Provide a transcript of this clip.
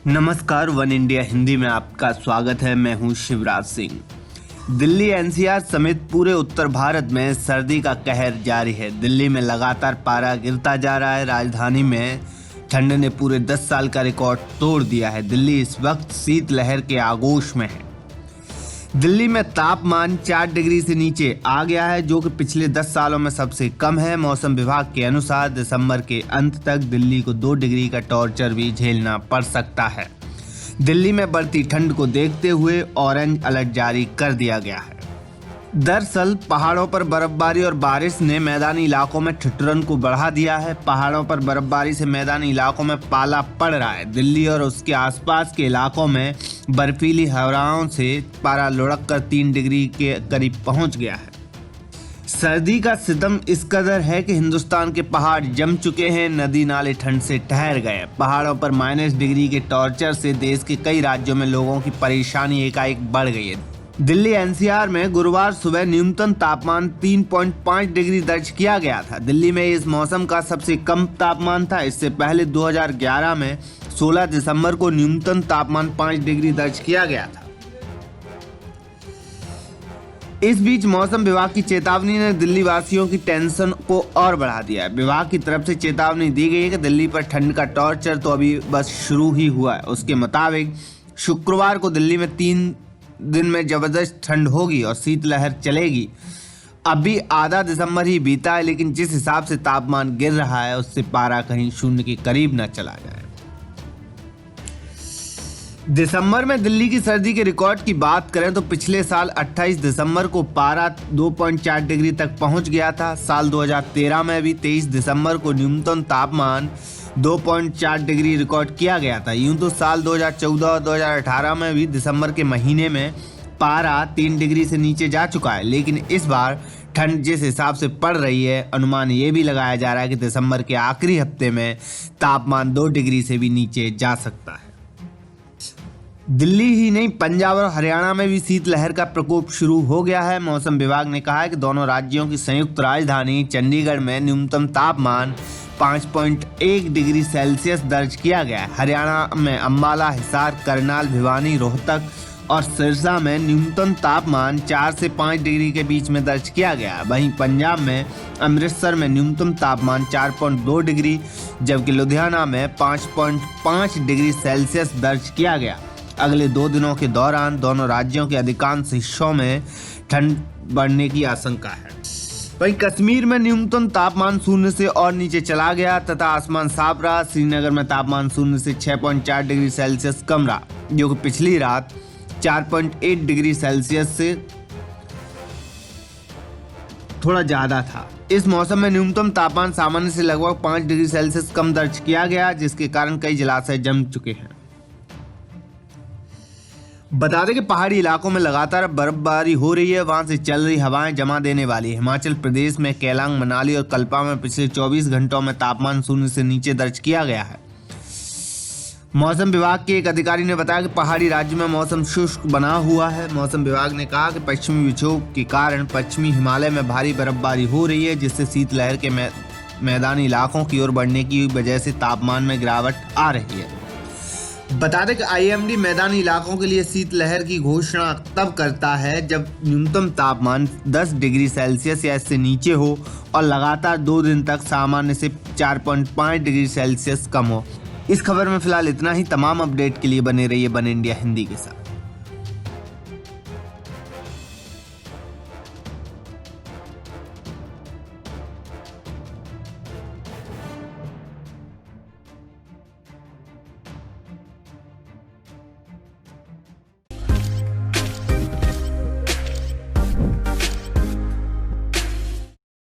नमस्कार, one India Hindi में आपका स्वागत है। मैं हूं शिवराज सिंह। दिल्ली एनसीआर समेत पूरे उत्तर भारत में सर्दी का कहर जारी है। दिल्ली में लगातार पारा गिरता जा रहा है। राजधानी में ठंड ने पूरे 10 साल का रिकॉर्ड तोड़ दिया है। दिल्ली इस वक्त शीतलहर के आगोश में है। दिल्ली में तापमान 4 डिग्री से नीचे आ गया है, जो कि पिछले 10 सालों में सबसे कम है। मौसम विभाग के अनुसार दिसंबर के अंत तक दिल्ली को 2 डिग्री का टॉर्चर भी झेलना पड़ सकता है। दिल्ली में बढ़ती ठंड को देखते हुए ऑरेंज अलर्ट जारी कर दिया गया है। दरअसल पहाड़ों पर बर्फबारी और बारिश ने मैदानी इलाकों में ठिठुरन को बढ़ा दिया है। पहाड़ों पर बर्फबारी से मैदानी इलाकों में पाला पड़ रहा है। दिल्ली और उसके आसपास के इलाकों में बर्फीली हवाओं से पारा लुढ़क कर 3 डिग्री के करीब पहुंच गया है। सर्दी का सितम इस कदर है कि हिंदुस्तान के पहाड़ जम चुके हैं। नदी नाले ठंड से ठहर गए। पहाड़ों पर माइनस डिग्री के टॉर्चर से देश के कई राज्यों में लोगों की परेशानी एकाएक बढ़ गई है। दिल्ली एनसीआर में गुरुवार सुबह न्यूनतम तापमान 3.5 डिग्री दर्ज किया गया था। दिल्ली में इस मौसम का सबसे कम तापमान था। इससे पहले 2011 में 16 दिसंबर को न्यूनतम तापमान 5 डिग्री दर्ज किया गया था। इस बीच मौसम विभाग की चेतावनी ने दिल्ली वासियों की टेंशन को और बढ़ा दिया है। विभाग की तरफ से चेतावनी दी गई है कि दिल्ली पर ठंड का टॉर्चर तो अभी बस शुरू ही हुआ है। उसके मुताबिक शुक्रवार को दिल्ली में 3 दिन में जबरदस्त ठंड होगी और शीतलहर चलेगी। अभी आधा दिसंबर ही बीता है, लेकिन जिस हिसाब से तापमान गिर रहा है उससे पारा कहीं शून्य के करीब न चला जाए। दिसंबर में दिल्ली की सर्दी के रिकॉर्ड की बात करें तो पिछले साल 28 दिसंबर को पारा 2.4 डिग्री तक पहुंच गया था। साल 2013 में भी 23 दिसंबर को न्यूनतम तापमान 2.4 डिग्री रिकॉर्ड किया गया था। यूं तो साल 2014 और 2018 में भी दिसंबर के महीने में पारा 3 डिग्री से नीचे जा चुका है, लेकिन इस बार ठंड जिस हिसाब से पड़ रही है, अनुमान ये भी लगाया जा रहा है कि दिसंबर के आखिरी हफ्ते में तापमान 2 डिग्री से भी नीचे जा सकता है। दिल्ली ही नहीं, पंजाब और हरियाणा में भी शीतलहर का प्रकोप शुरू हो गया है। मौसम विभाग ने कहा है कि दोनों राज्यों की संयुक्त राजधानी चंडीगढ़ में न्यूनतम तापमान 5.1 डिग्री सेल्सियस दर्ज किया गया है। हरियाणा में अंबाला, हिसार, करनाल, भिवानी, रोहतक और सिरसा में न्यूनतम तापमान 4 से 5 डिग्री के बीच में दर्ज किया गया है। वहीं पंजाब में अमृतसर में न्यूनतम तापमान 4.2 डिग्री जबकि लुधियाना में 5.5 डिग्री सेल्सियस दर्ज किया गया। अगले 2 दिनों के दौरान दोनों राज्यों के अधिकांश हिस्सों में ठंड बढ़ने की आशंका है। वहीं कश्मीर में न्यूनतम तापमान 0 से और नीचे चला गया तथा आसमान साफ रहा। श्रीनगर में तापमान 0 से 6.4 डिग्री सेल्सियस कम रहा, जो कि पिछली रात 4.8 डिग्री सेल्सियस से थोड़ा ज्यादा था। इस मौसम में न्यूनतम तापमान सामान्य से लगभग 5 डिग्री सेल्सियस कम दर्ज किया गया, जिसके कारण कई जलाशय जम चुके हैं। बता दें कि पहाड़ी इलाकों में लगातार बर्फबारी हो रही है। वहां से चल रही हवाएं जमा देने वाली है। हिमाचल प्रदेश में केलांग, मनाली और कल्पा में पिछले 24 घंटों में तापमान 0 से नीचे दर्ज किया गया है। मौसम विभाग के एक अधिकारी ने बताया कि पहाड़ी राज्य में मौसम शुष्क बना हुआ है। मौसम विभाग ने कहा कि पश्चिमी विक्षोभ के कारण पश्चिमी हिमालय में भारी बर्फबारी हो रही है, जिससे शीतलहर के मैदानी इलाकों की ओर बढ़ने की वजह से तापमान में गिरावट आ रही है। बता दें कि आईएमडी मैदानी इलाकों के लिए शीतलहर की घोषणा तब करता है जब न्यूनतम तापमान 10 डिग्री सेल्सियस या इससे नीचे हो और लगातार 2 दिन तक सामान्य से 4.5 डिग्री सेल्सियस कम हो। इस खबर में फिलहाल इतना ही। तमाम अपडेट के लिए बने रहिए वन इंडिया हिंदी के साथ।